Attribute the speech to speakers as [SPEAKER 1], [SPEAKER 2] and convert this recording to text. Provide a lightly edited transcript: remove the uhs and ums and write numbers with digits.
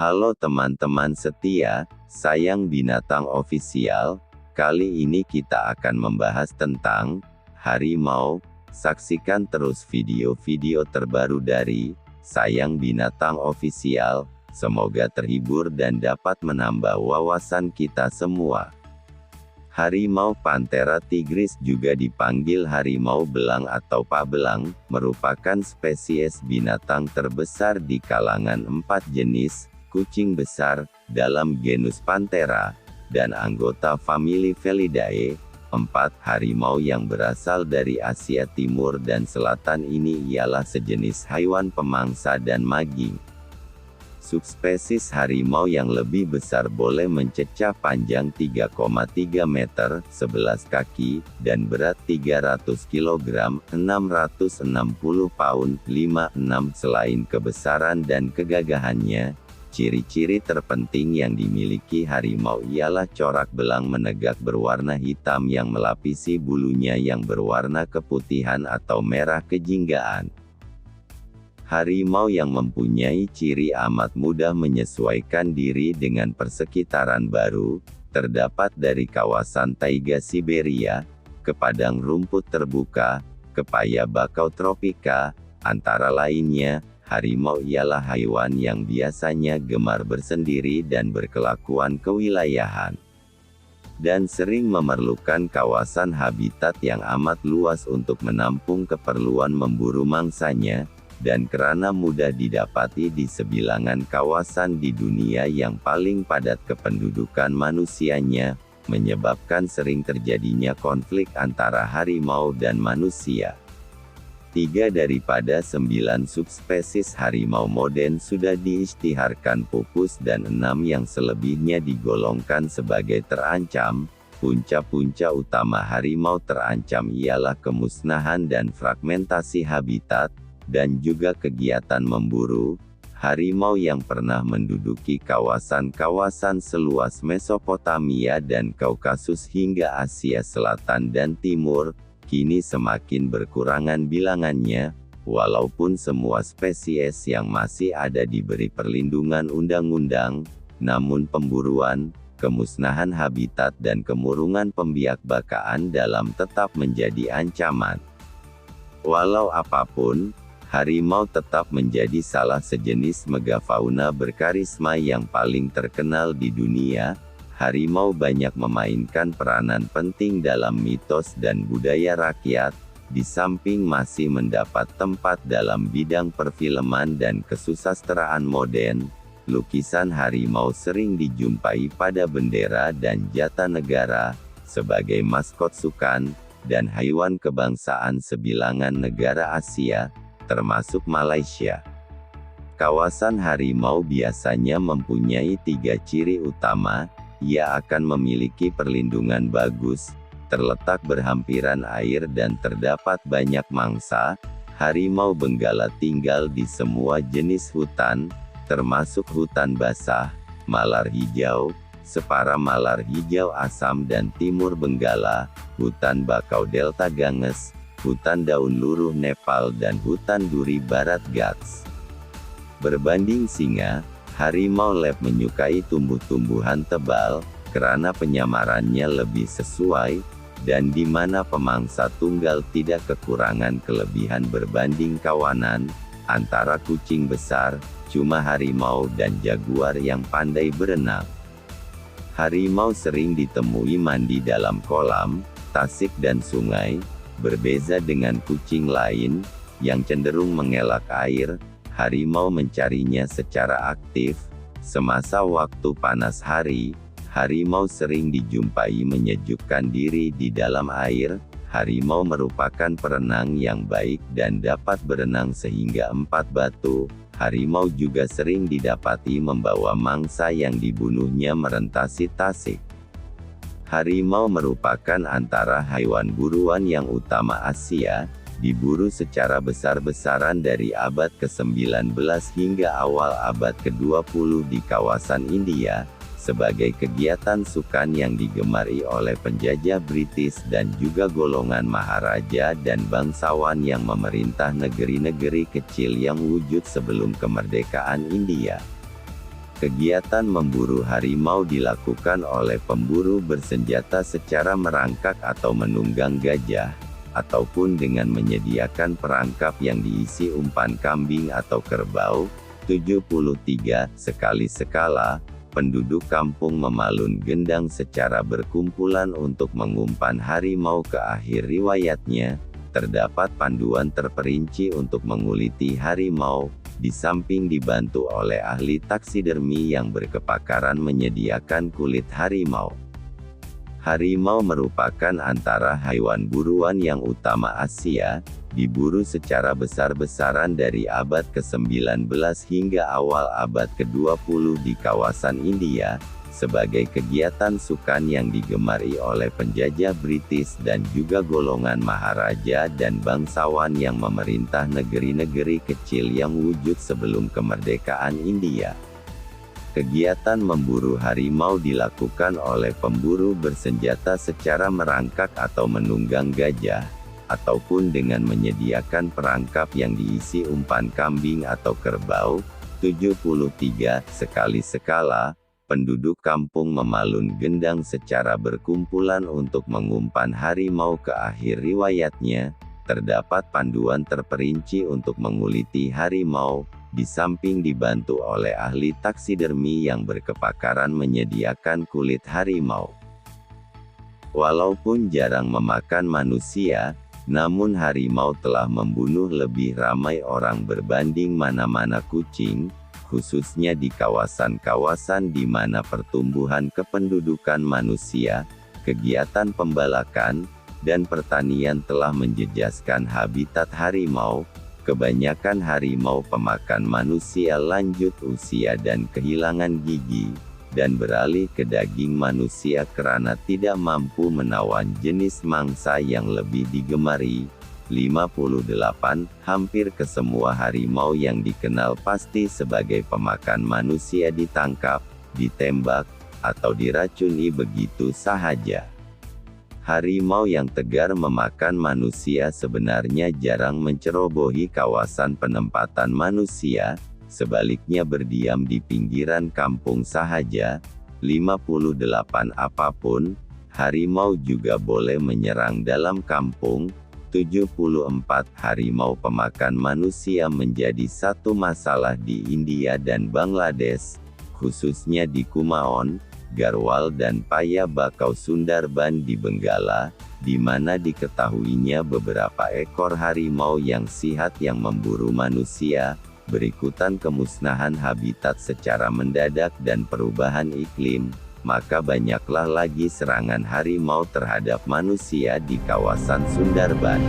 [SPEAKER 1] Halo teman-teman setia, Sayang Binatang Official. Kali ini kita akan membahas tentang harimau. Saksikan terus video-video terbaru dari Sayang Binatang Official. Semoga terhibur dan dapat menambah wawasan kita semua. Harimau Panthera tigris, juga dipanggil harimau belang atau pabelang, merupakan spesies binatang terbesar di kalangan 4 jenis kucing besar dalam genus Panthera, dan anggota famili Felidae. 4 harimau yang berasal dari Asia Timur dan Selatan ini ialah sejenis hewan pemangsa dan maging. Subspesies harimau yang lebih besar boleh mencecah panjang 3,3 meter, 11 kaki, dan berat 300 kg, 660 pound, 56. Selain kebesaran dan kegagahannya, ciri-ciri terpenting yang dimiliki harimau ialah corak belang menegak berwarna hitam yang melapisi bulunya yang berwarna keputihan atau merah kejinggaan. Harimau yang mempunyai ciri amat mudah menyesuaikan diri dengan persekitaran baru, terdapat dari kawasan taiga Siberia, ke padang rumput terbuka, ke paya bakau tropika, antara lainnya. Harimau ialah hewan yang biasanya gemar bersendiri dan berkelakuan kewilayahan, dan sering memerlukan kawasan habitat yang amat luas untuk menampung keperluan memburu mangsanya, dan karena mudah didapati di sebilangan kawasan di dunia yang paling padat kependudukan manusianya, menyebabkan sering terjadinya konflik antara harimau dan manusia. 3 daripada 9 subspesies harimau modern sudah diisytiharkan pupus dan 6 yang selebihnya digolongkan sebagai terancam. Punca-punca utama harimau terancam ialah kemusnahan dan fragmentasi habitat, dan juga kegiatan memburu. Harimau yang pernah menduduki kawasan-kawasan seluas Mesopotamia dan Kaukasus hingga Asia Selatan dan Timur, kini semakin berkurangan bilangannya, walaupun semua spesies yang masih ada diberi perlindungan undang-undang, namun pemburuan, kemusnahan habitat dan kemurungan pembiakbakaan dalam tetap menjadi ancaman. Walau apapun, harimau tetap menjadi salah sejenis megafauna berkarisma yang paling terkenal di dunia. Harimau banyak memainkan peranan penting dalam mitos dan budaya rakyat, di samping masih mendapat tempat dalam bidang perfilman dan kesusastraan modern. Lukisan harimau sering dijumpai pada bendera dan jata negara, sebagai maskot sukan, dan hewan kebangsaan sebilangan negara Asia, termasuk Malaysia. Kawasan harimau biasanya mempunyai 3 ciri utama. Ia akan memiliki perlindungan bagus, terletak berhampiran air dan terdapat banyak mangsa. Harimau Benggala tinggal di semua jenis hutan, termasuk hutan basah, malar hijau, separa malar hijau Assam dan Timur Benggala, hutan bakau Delta Ganges, hutan daun luruh Nepal dan hutan duri Barat Ghats. Berbanding singa, harimau lep menyukai tumbuh-tumbuhan tebal, karena penyamarannya lebih sesuai, dan di mana pemangsa tunggal tidak kekurangan kelebihan berbanding kawanan. Antara kucing besar, cuma harimau dan jaguar yang pandai berenang. Harimau sering ditemui mandi dalam kolam, tasik dan sungai, berbeza dengan kucing lain, yang cenderung mengelak air. Harimau mencarinya secara aktif. Semasa waktu panas hari, harimau sering dijumpai menyejukkan diri di dalam air. Harimau merupakan perenang yang baik dan dapat berenang sehingga 4 batu. Harimau juga sering didapati membawa mangsa yang dibunuhnya merentasi tasik. Harimau merupakan antara hewan buruan yang utama Asia, diburu secara besar-besaran dari abad ke-19 hingga awal abad ke-20 di kawasan India, sebagai kegiatan sukan yang digemari oleh penjajah British dan juga golongan maharaja dan bangsawan yang memerintah negeri-negeri kecil yang wujud sebelum kemerdekaan India. Kegiatan memburu harimau dilakukan oleh pemburu bersenjata secara merangkak atau menunggang gajah, ataupun dengan menyediakan perangkap yang diisi umpan kambing atau kerbau. 73. Sekali sekala, penduduk kampung memalun gendang secara berkumpulan untuk mengumpan harimau. Ke akhir riwayatnya, terdapat panduan terperinci untuk menguliti harimau, di samping dibantu oleh ahli taksidermi yang berkepakaran menyediakan kulit harimau. Harimau merupakan antara hewan buruan yang utama Asia, diburu secara besar-besaran dari abad ke-19 hingga awal abad ke-20 di kawasan India, sebagai kegiatan sukan yang digemari oleh penjajah British dan juga golongan maharaja dan bangsawan yang memerintah negeri-negeri kecil yang wujud sebelum kemerdekaan India. Kegiatan memburu harimau dilakukan oleh pemburu bersenjata secara merangkak atau menunggang gajah, ataupun dengan menyediakan perangkap yang diisi umpan kambing atau kerbau. 73. Sekali sekala, penduduk kampung memalun gendang secara berkumpulan untuk mengumpan harimau. Ke akhir riwayatnya, terdapat panduan terperinci untuk menguliti harimau, di samping dibantu oleh ahli taksidermi yang berkepakaran menyediakan kulit harimau. Walaupun jarang memakan manusia, namun harimau telah membunuh lebih ramai orang berbanding mana-mana kucing, khususnya di kawasan-kawasan di mana pertumbuhan kependudukan manusia, kegiatan pembalakan, dan pertanian telah menjejaskan habitat harimau. Kebanyakan harimau pemakan manusia lanjut usia dan kehilangan gigi, dan beralih ke daging manusia karena tidak mampu menawan jenis mangsa yang lebih digemari. 58. Hampir kesemua harimau yang dikenal pasti sebagai pemakan manusia ditangkap, ditembak, atau diracuni begitu sahaja. Harimau yang tegar memakan manusia sebenarnya jarang mencerobohi kawasan penempatan manusia, sebaliknya berdiam di pinggiran kampung sahaja. 58. Apapun, harimau juga boleh menyerang dalam kampung. 74. Harimau pemakan manusia menjadi satu masalah di India dan Bangladesh, khususnya di Kumaon, Garhwal dan Paya Bakau Sundarban di Benggala, di mana diketahuinya beberapa ekor harimau yang sihat yang memburu manusia. Berikutan kemusnahan habitat secara mendadak dan perubahan iklim, maka banyaklah lagi serangan harimau terhadap manusia di kawasan Sundarban.